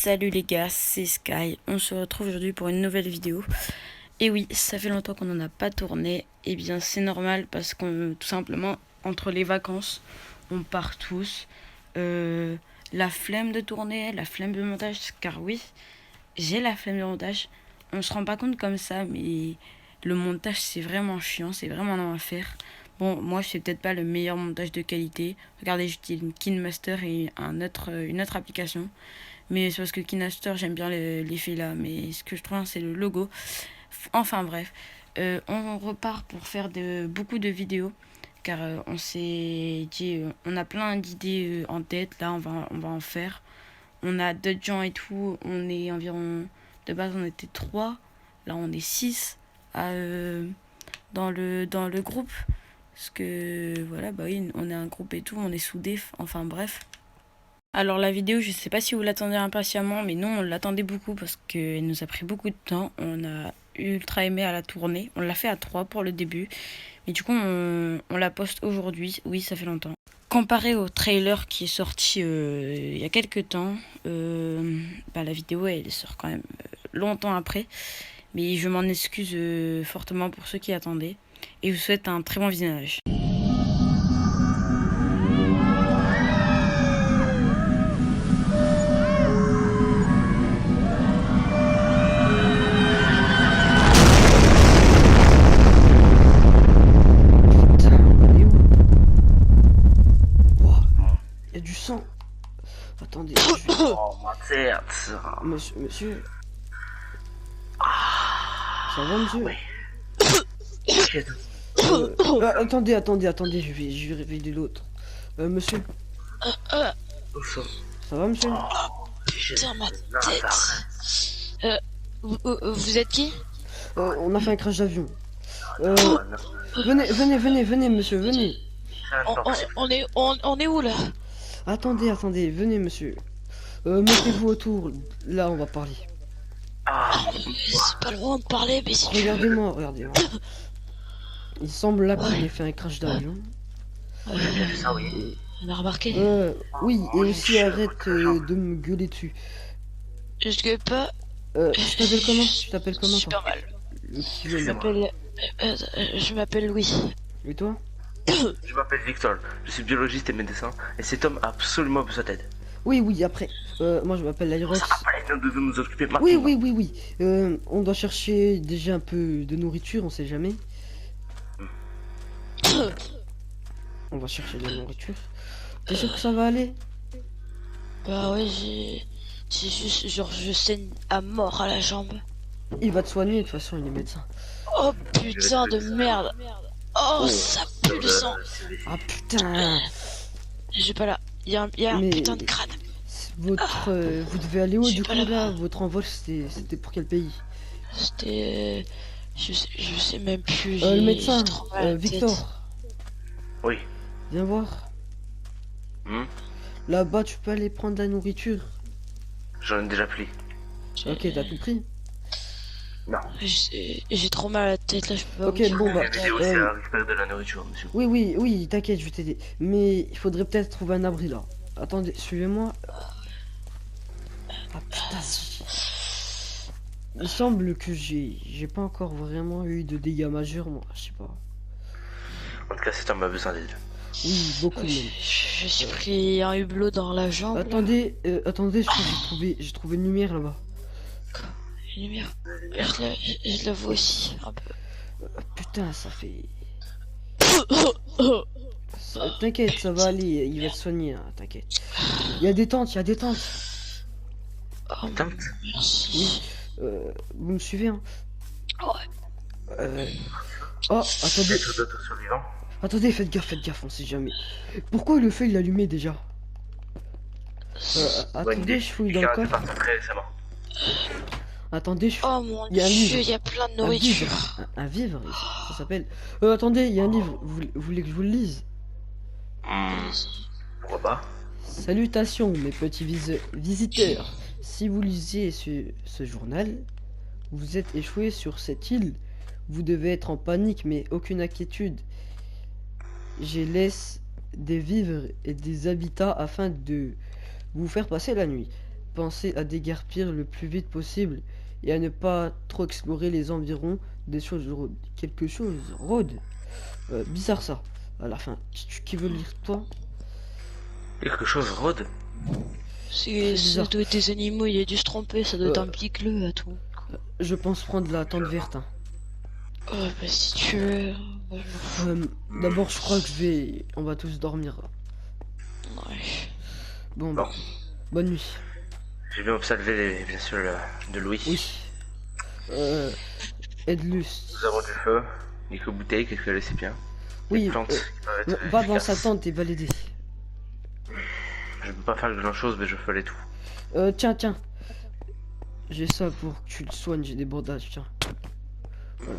Salut les gars, c'est Sky, on se retrouve aujourd'hui pour une nouvelle vidéo. Et oui, ça fait longtemps qu'on n'en a pas tourné, et bien c'est normal parce qu'on tout simplement, entre les vacances, on part tous. La flemme de tourner, la flemme de montage, car oui, j'ai la flemme de montage. On se rend pas compte comme ça, mais le montage c'est vraiment chiant, c'est vraiment long à faire. Bon, moi je fais peut-être pas le meilleur montage de qualité. Regardez, j'utilise une KineMaster et une autre application. Mais c'est parce que KineMaster, j'aime bien l'effet là. Mais ce que je trouve, c'est le logo. Enfin bref, on repart pour faire beaucoup de vidéos. Car on s'est dit, on a plein d'idées en tête. Là, on va en faire. On a d'autres gens et tout. On est environ... De base, on était 3. Là, on est 6 dans le groupe. Parce que, voilà, bah oui, on est un groupe et tout. On est soudés. Enfin bref. Alors la vidéo, je sais pas si vous l'attendez impatiemment, mais nous on l'attendait beaucoup parce qu'elle nous a pris beaucoup de temps. On a ultra aimé à la tourner. On l'a fait à 3 pour le début. Mais du coup on la poste aujourd'hui. Oui, ça fait longtemps. Comparé au trailer qui est sorti il y a quelques temps, la vidéo elle sort quand même longtemps après. Mais je m'en excuse fortement pour ceux qui attendaient. Et je vous souhaite un très bon visionnage. Il y a du sang. Attendez. Oh, ma tête. Monsieur. Ça va, monsieur? Oui. Attendez, je vais réveiller l'autre. Monsieur. Ça va, monsieur? Putain, ma tête. Vous êtes qui? On a fait un crash d'avion. Venez, monsieur, venez. On est où là? Attendez, venez, monsieur. Mettez-vous autour. Là, on va parler. C'est pas le moment de parler, mais si tu veux. Regardez-moi. Il semble là qu'on ait fait un crash d'avion. Ça, oui. On a remarqué. Oui, et aussi arrête de me gueuler dessus. Je gueule pas. Tu t'appelles comment? Super mal. Je m'appelle Louis. Et toi? Je m'appelle Victor, je suis biologiste et médecin, et cet homme a absolument besoin d'aide. Oui, après. Moi, je m'appelle Lyrox. Après, nous devons nous occuper maintenant. Oui. On doit chercher déjà un peu de nourriture, on sait jamais. On va chercher de la nourriture. T'es sûr que ça va aller? Bah ouais, j'ai juste, genre, je saigne à mort à la jambe. Il va te soigner, de toute façon, il est médecin. Oh putain de merde. Oh, ça pue le sang. Ah putain. J'ai pas là. Il y a un Mais- putain de crâne. Vous devez aller où Je suis du pas coup là-bas. là? Votre envol, c'était pour quel pays? C'était... Je sais même plus. Le j'ai médecin, trop mal à la tête. Victor, Oui. viens voir. Là-bas, tu peux aller prendre de la nourriture. J'en ai déjà pris. Ok, t'as tout pris? Non. J'ai trop mal à la tête là, je peux pas Ok, vous dire. bon, bah, J'ai aussi à récupérer de la nourriture, monsieur. Oui, t'inquiète, je vais t'aider. Mais il faudrait peut-être trouver un abri là. Attendez, suivez-moi. Ah putain, il semble que j'ai pas encore vraiment eu de dégâts majeurs, moi, je sais pas. En tout cas, cet homme a besoin d'aide. Oui, beaucoup même. Je suis pris un hublot dans la jambe. Attendez, je crois que j'ai trouvé une lumière là-bas. Une lumière. Je la vois aussi un peu. Putain, ça fait... T'inquiète, ça va aller, il va te soigner, hein, t'inquiète. Il y a des tentes. Oh, Tente. merci. Vous me suivez, hein? Ouais. Oh, D'autres survivants. attendez, faites gaffe, on sait jamais. Pourquoi le feu il est allumé déjà? Attendez, je fouille dans le Quelqu'un est coffre. parti très récemment. Attendez, je... Oh mon Il y a un dieu, livre. il y a plein de Un nourriture. vivre. Un vivre, ça s'appelle... attendez, il y a un livre, vous voulez que je vous le lise? Pourquoi pas? Salutations, mes petits visiteurs. Si vous lisez ce journal, vous êtes échoué sur cette île. Vous devez être en panique, mais aucune inquiétude. Je laisse des vivres et des habitats afin de vous faire passer la nuit. pensez à déguerpir le plus vite possible et à ne pas trop explorer les environs des choses. Quelque chose, Rod. Bizarre ça. À la fin, qui veut lire toi? Quelque chose rôde. C'est, ça bizarre. doit être des animaux, il a dû se tromper, ça doit être un piqueleux à tout. Je pense prendre la tente verte. Hein. Oh, bah si tu veux. Moi, je m'en D'abord, je crois que on va tous dormir. fous. Ouais. Bon, Bon. bah, bonne nuit. J'ai bien observé, bien sûr, de Louis. Oui. Edlus. Nous avons du feu, quelques bouteilles, quelques récipients. Oui, Des plantes qui peuvent être va dans sa efficaces. tente et va l'aider. Je ne peux pas faire grand chose, mais je ferai tout. Tiens. J'ai ça pour que tu le soignes, j'ai des bandages, tiens. Voilà.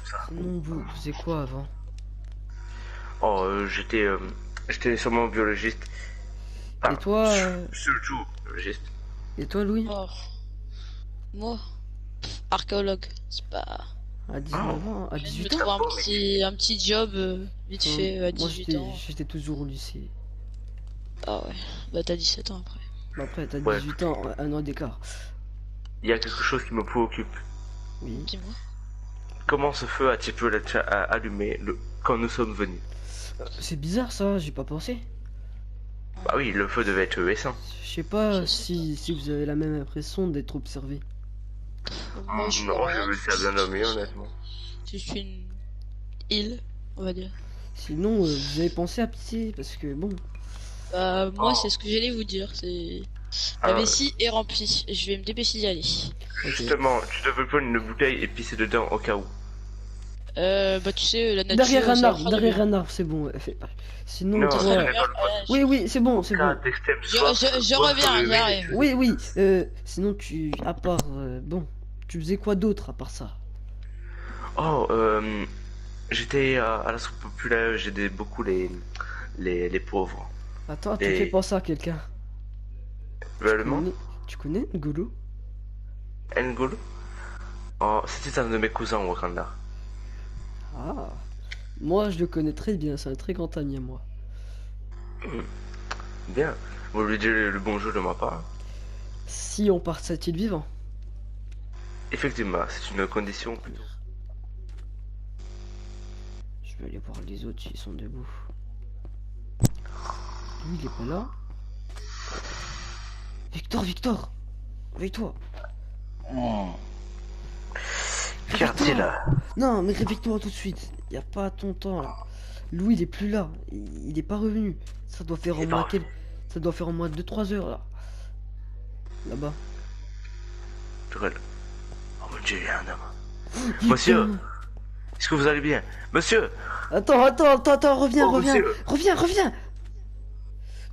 Ça. Sinon, vous faisiez quoi avant? Oh, j'étais sûrement biologiste. Enfin, Et toi, surtout biologiste. Et toi, Louis? Oh. Moi, archéologue, c'est pas. À 19 ans, à Je viens de 18 me ans? trouver un petit job vite fait à Moi, 18 ans. j'étais toujours au lycée. Ah ouais, bah t'as 17 ans après. Bah, après, t'as Ouais. 18 ans, un an d'écart. Il y a quelque chose qui me préoccupe. Oui. Dis-moi. Comment ce feu a-t-il pu être allumé quand nous sommes venus? C'est bizarre ça, j'ai pas pensé. Bah oui, le feu devait être récent. Je sais pas Je sais si vous avez la même impression d'être observé. Moi, je Non, vois je rien. me suis bien nommé, honnêtement. C'est juste une île, on va dire. Sinon, vous avez pensé à pisser parce que bon. Bah, moi, Oh. c'est ce que j'allais vous dire. C'est. La Alors, vessie est remplie. Je vais me dépêcher d'y aller. Ok. justement, tu devais prendre une bouteille et pisser dedans au cas où. Bah, tu sais, la nature. Derrière un ça arbre, fera de derrière bien. un arbre, c'est bon. Fais pas. Sinon, Non, toi- ça Très n'est bien, pas le voilà, Oui, c'est bon, c'est cas bon. d'extrême Je, soif, je reviens, votre j'arrive. Oui. Sinon, à part, bon, tu faisais quoi d'autre à part ça? Oh, j'étais à la soupe populaire, j'aidais beaucoup les pauvres. Attends, tu Et- fais penser à quelqu'un. Réellement, Tu connais N'Golo? N'Golo? Oh, c'était un de mes cousins au Wakanda. Ah, moi je le connais très bien, c'est un très grand ami à moi. Bien, vous lui direz le bonjour de ma part. Si on part de cette île vivant. Effectivement, c'est une condition. Je vais aller voir les autres s'ils sont debout. Lui, il est pas là. Victor, réveille-toi. Qu'y-a-t-il là? Non, mais réveille-toi tout de suite. Y a pas ton temps là. Louis, il est plus là. Il est pas revenu. Ça doit faire Il est au moins pas ça doit faire au moins 2-3 heures là. Là-bas. Purel. Oh mon dieu, il y a un homme. Putain. Monsieur, est-ce que vous allez bien? Monsieur! Attends, reviens, Oh, monsieur. reviens.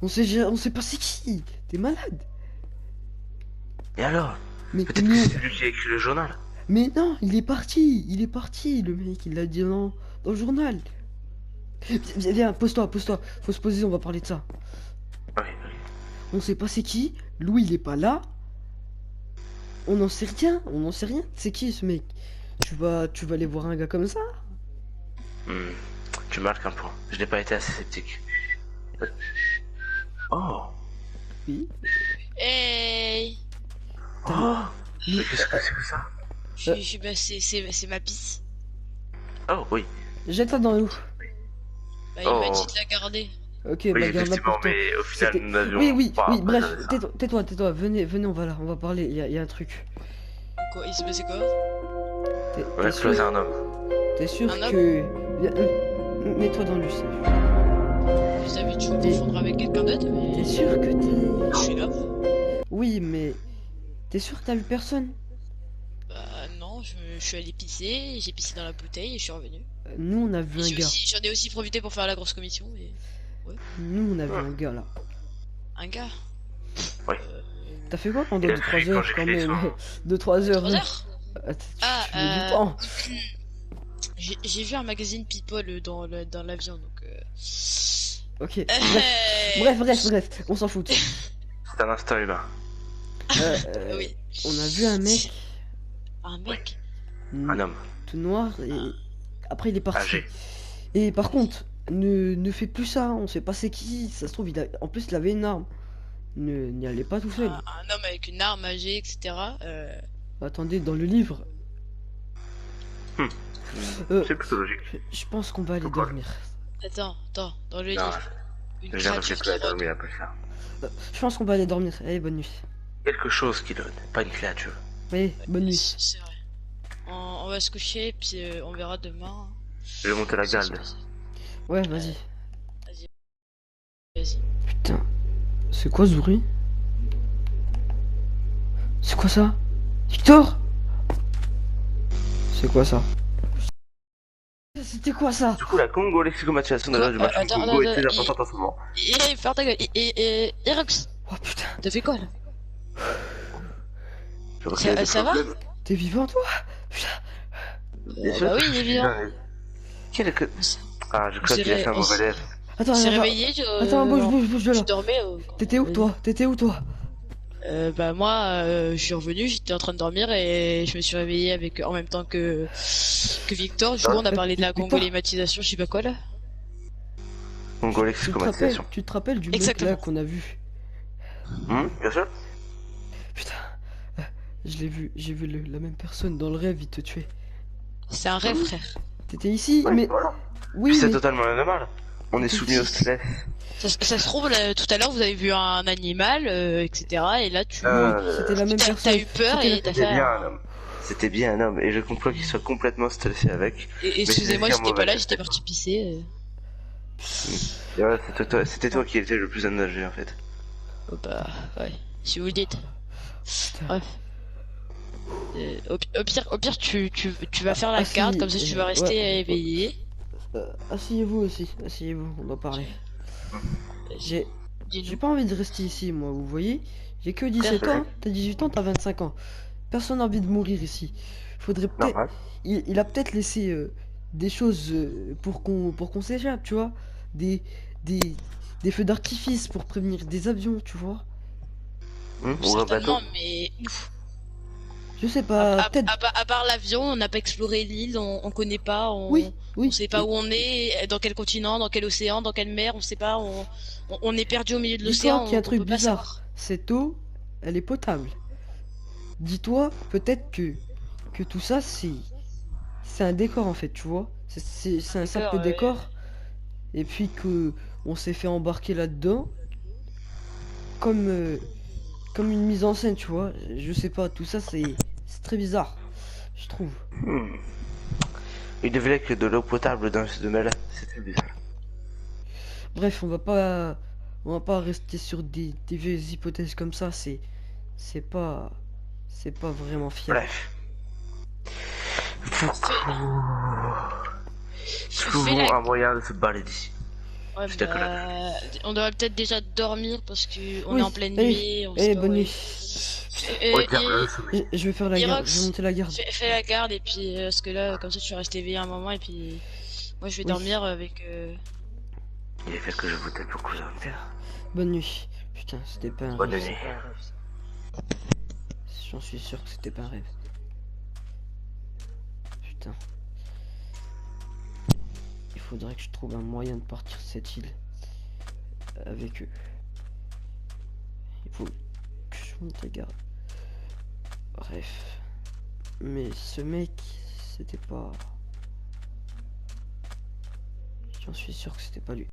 On sait pas c'est qui. T'es malade. Et alors? Mais Peut-être que c'est lui qui a écrit le journal. Mais non, il est parti, le mec, il l'a dit dans le journal. Viens, pose-toi, faut se poser, on va parler de ça. Oui. On sait pas c'est qui, Louis il est pas là. On n'en sait rien, c'est qui ce mec? Tu vas aller voir un gars comme ça? Tu marques un point. Je n'ai pas été assez sceptique. Oh! Oui. Hey! Oh! Mais qu'est-ce que c'est que ça? Bah, c'est ma pisse. Oh oui. Jette-la dans l'eau. Bah, il m'a Oh. dit de la garder. Ok, Oui, bah garde-la effectivement, pour toi. mais au final, C'était- nous n'avions Oui, pas bref, préparé ça. tais-toi, venez, on va parler, il y a un truc. Quoi? Il s'est passé quoi? T'es On a sûr, closé un homme. t'es sûr Un homme que... Viens, mets-toi dans le safe. Je savais, tu veux confondre avec quelqu'un d'autre, mais. T'es sûr que t'es... Je suis là. Oui, mais... T'es sûr que t'as vu personne? Bah, non, je suis allé pisser, j'ai pissé dans la bouteille et je suis revenu. Nous, on a vu un gars. J'en ai aussi profité pour faire la grosse commission, mais. Nous, on a vu un gars, là. Un gars? Oui. T'as fait quoi pendant Il a 2-3 fui quand heures, j'ai quand crié même? son nom. 2-3 heures. 3 heures? Ah, Tu mets du temps. J'ai vu un magazine People dans l'avion, donc. Ok, bref, on s'en fout. C'est un instant humain. Oui. On a vu un mec Un mec. Un homme. tout noir et après il est parti. Âgé. Et par contre, ne fais plus ça, on sait pas c'est qui, ça se trouve en plus il avait une arme. N'y allez pas tout seul. Un homme avec une arme âgée, etc. Attendez, dans le livre. Hmm. Euh, C'est plutôt logique. je pense qu'on va aller Pourquoi dormir. Attends, dans le Non, livre. Une j'ai jamais créature fait qui la rôde. dormir après ça. Je pense qu'on va aller dormir. Allez, bonne nuit. Quelque chose qui donne, pas une créature. Allez, bonne nuit. C'est vrai. On va se coucher, puis on verra demain. Je vais monter la Ce qui se garde. passe. Ouais, vas-y. Vas-y. Putain. C'est quoi ce bruit? C'est quoi ça? Victor? C'est quoi ça? C'était quoi ça? Du coup, la congo-lexicomatisation de la du match Attends, Congo est attends, très importante en ce moment. Ferme ta gueule. Irox, Oh putain. t'as fait quoi là? Je crois qu'il y a des Ça va? problèmes. T'es vivant toi? Putain. Bien sûr. Bah oui, il est vivant. Quel est que... Ah, je crois s'est qu'il a fait un ré- on mauvais s'est- élève. Attends, On s'est attends. réveillé, Attends, bouge de je là. dormais. T'étais où toi? T'étais où toi? Bah moi, je suis revenu, j'étais en train de dormir et je me suis réveillé avec en même temps que Victor. Du coup, on a parlé de la Victor congolématisation, je sais pas quoi là. Congo-lexicomatisation. Tu te rappelles du mec Exactement. là qu'on a vu? Bien sûr. Putain. Je l'ai vu, j'ai vu la même personne dans le rêve, il te tuait. C'est un rêve, frère. T'étais ici, Ouais, mais... voilà. Oui, C'est mais... totalement normal. On est soumis au stress. Ça se trouve, là, tout à l'heure, vous avez vu un animal, etc. Et là, C'était la même t'as personne. eu peur C'était et t'as C'était fait bien un homme. C'était bien un homme. Et je comprends qu'il soit complètement stressé avec. Excusez-moi, Mais j'étais pas là, mauvais. j'étais parti pisser. Et ouais, c'était toi qui étais le plus en danger en fait. Oh, bah, ouais, si vous le dites. Putain. Bref. Au pire, tu vas faire la Ah, si, garde, comme ça tu vas rester ouais. éveillé. Asseyez-vous aussi, asseyez-vous, on doit parler. J'ai Dis-nous. pas envie de rester ici, moi, vous voyez? J'ai que 17 ans, t'as 18 ans, t'as 25 ans. Personne n'a envie de mourir ici. Faudrait peut-être... Normal. Il a peut-être laissé des choses pour qu'on s'échappe, tu vois? Des, des, des feux d'artifice pour prévenir des avions, tu vois? Ou un bateau. Certainement, mais ouf. Je sais pas, peut-être... À part l'avion, on n'a pas exploré l'île, on connaît pas, Oui, oui. on sait pas où on est, dans quel continent, dans quel océan, dans quelle mer, on sait pas, on est perdu au milieu de Dis-toi l'océan, qu'il y a un on truc peut pas bizarre. savoir. Cette eau, elle est potable. Dis-toi, peut-être que tout ça, c'est un décor en fait, tu vois. C'est un simple ouais. décor. Et puis que on s'est fait embarquer là-dedans comme une mise en scène, tu vois. Je sais pas, tout ça c'est très bizarre, je trouve. Il devait que de l'eau potable dans ce domaine-là. C'était bizarre. Bref, on va pas rester sur des vieilles hypothèses comme ça, c'est pas vraiment fiable. Bref. Fais Trouvons la- un moyen de se balader d'ici. Ouais, Je t'accorde. on devrait peut-être déjà dormir parce que on Oui, est en pleine allez, nuit. On allez, sait pas bonne où nuit. est. Regarde le sommeil. Je vais faire la garde, Irox, je vais monter la garde. fais la garde et puis parce que là, comme ça, tu vas rester éveillé un moment et puis moi, je vais Oui. dormir avec. Il fait que je vous donne beaucoup d'intérêt. Bonne nuit. Putain, c'était pas un Bonne rêve. nuit. J'en suis sûr que c'était pas un rêve. Putain. Il faudrait que je trouve un moyen de partir de cette île avec eux. Il faut que je monte la garde. Bref. Mais ce mec, c'était pas... J'en suis sûr que c'était pas lui.